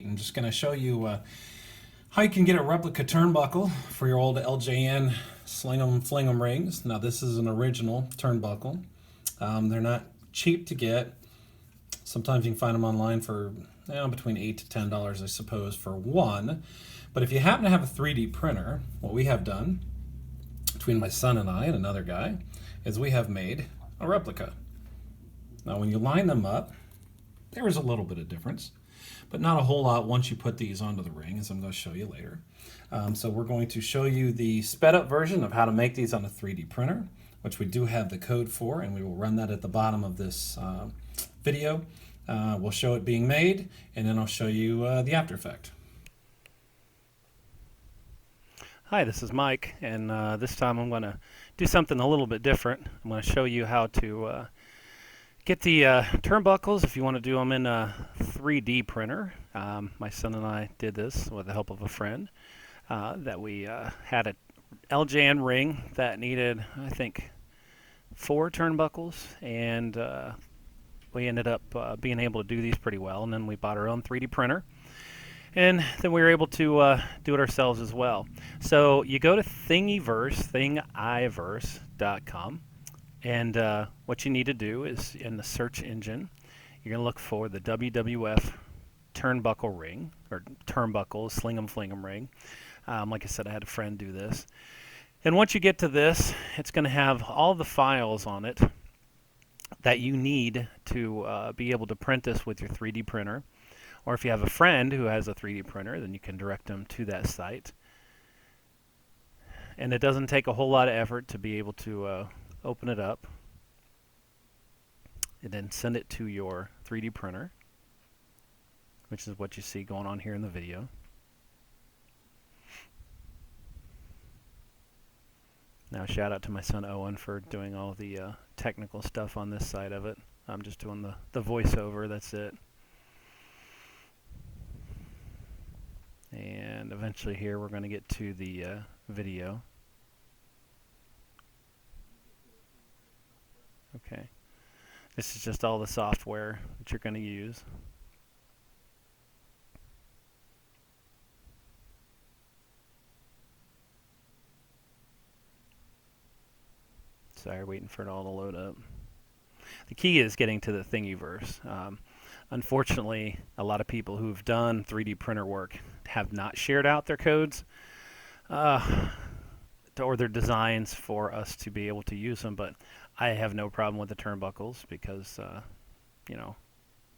I'm just going to show you how you can get a replica turnbuckle for your old LJN sling 'em fling 'em rings. Now this is an original turnbuckle. They're not cheap to get. Sometimes you can find them online for between $8 to $10, I suppose, for one. But if you happen to have a 3D printer, what we have done between my son and I and another guy is we have made a replica. Now when you line them up, there is a little bit of difference, but not a whole lot once you put these onto the ring, as I'm going to show you later. So we're going to show you the sped up version of how to make these on a 3D printer, which we do have the code for, and we will run that at the bottom of this video. We'll show it being made, and then I'll show you the after effect. Hi, this is Mike, and this time I'm going to do something a little bit different. I'm going to show you how to get the turnbuckles if you want to do them in a 3D printer. My son and I did this with the help of a friend that we had an LJN ring that needed, I think, 4 turnbuckles, and we ended up being able to do these pretty well, and then we bought our own 3D printer. And then we were able to do it ourselves as well. So you go to thingiverse.com, and what you need to do is in the search engine, you're going to look for the WWF Turnbuckle ring, or turnbuckle, sling 'em fling 'em ring. Like I said, I had a friend do this. And once you get to this, it's going to have all the files on it that you need to be able to print this with your 3D printer. Or if you have a friend who has a 3D printer, then you can direct them to that site. And it doesn't take a whole lot of effort to be able to open it up and then send it to your 3D printer, which is what you see going on here in the video. Now shout out to my son Owen for doing all the technical stuff on this side of it. I'm just doing the voiceover, that's it. And eventually here we're going to get to the video. Okay, this is just all the software that you're going to use. Sorry, waiting for it all to load up. The key is getting to the Thingiverse. Unfortunately, a lot of people who've done 3D printer work have not shared out their codes or their designs for us to be able to use them, but I have no problem with the turnbuckles because,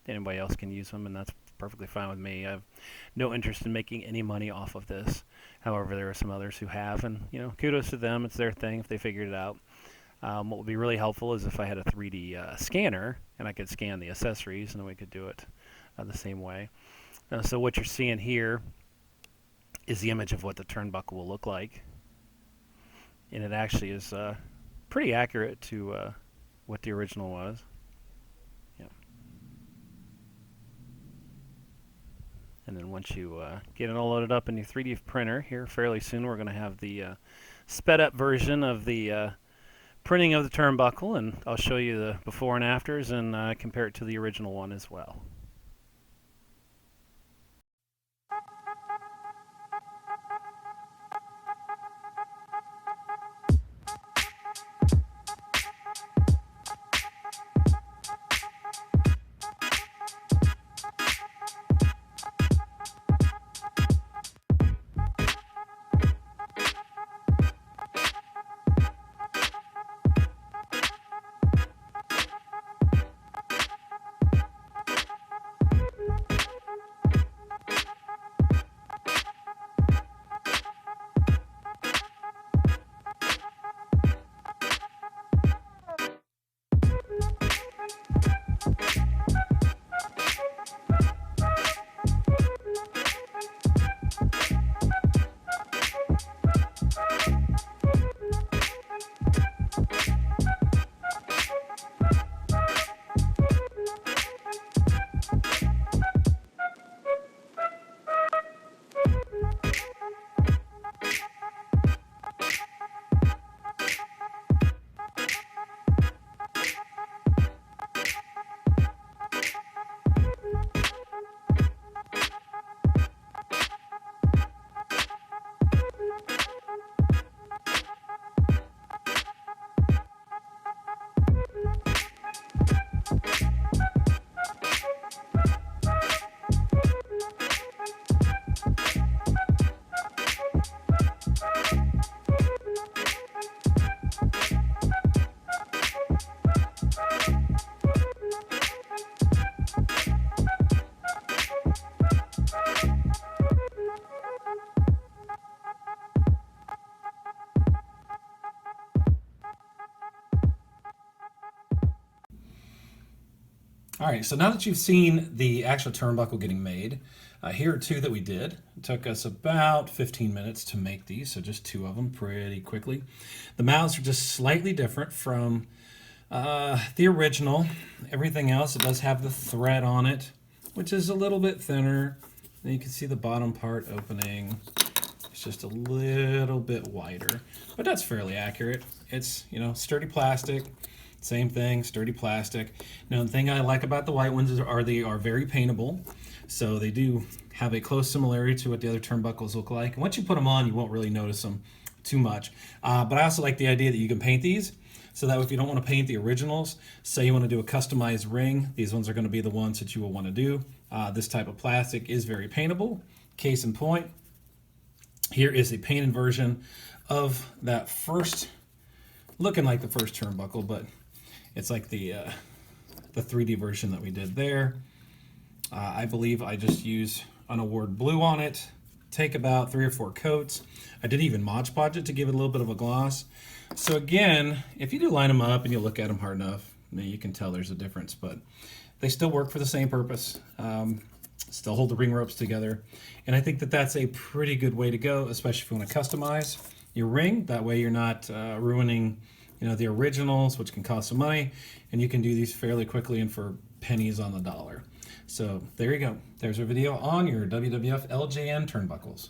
anybody else can use them, and that's perfectly fine with me. I have no interest in making any money off of this. However, there are some others who have, and, kudos to them. It's their thing if they figured it out. What would be really helpful is if I had a 3D scanner and I could scan the accessories, and then we could do it the same way. So what you're seeing here is the image of what the turnbuckle will look like, and it actually is pretty accurate to what the original was. Yep. And then once you get it all loaded up in your 3D printer here fairly soon, we're going to have the sped up version of the printing of the turnbuckle, and I'll show you the before and afters and compare it to the original one as well. All right, so now that you've seen the actual turnbuckle getting made, here are two that we did. It took us about 15 minutes to make these, so just two of them pretty quickly. The mouths are just slightly different from the original. Everything else, it does have the thread on it, which is a little bit thinner. Then you can see the bottom part opening. It's just a little bit wider, but that's fairly accurate. It's, you know, sturdy plastic. Same thing, sturdy plastic. Now, the thing I like about the white ones are they are very paintable. So they do have a close similarity to what the other turnbuckles look like. And once you put them on, you won't really notice them too much. But I also like the idea that you can paint these, so that if you don't want to paint the originals, say you want to do a customized ring, these ones are going to be the ones that you will want to do. This type of plastic is very paintable. Case in point, here is a painted version of that first, looking like the first turnbuckle, but it's like the 3D version that we did there. I believe I just use an Award Blue on it. Take about 3 or 4 coats. I did even Mod Podge it to give it a little bit of a gloss. So again, if you do line them up and you look at them hard enough, you can tell there's a difference, but they still work for the same purpose. Still hold the ring ropes together. And I think that that's a pretty good way to go, especially if you want to customize your ring. That way you're not ruining, you know, the originals, which can cost some money, and you can do these fairly quickly and for pennies on the dollar. So there you go. There's a video on your WWF LJN turnbuckles.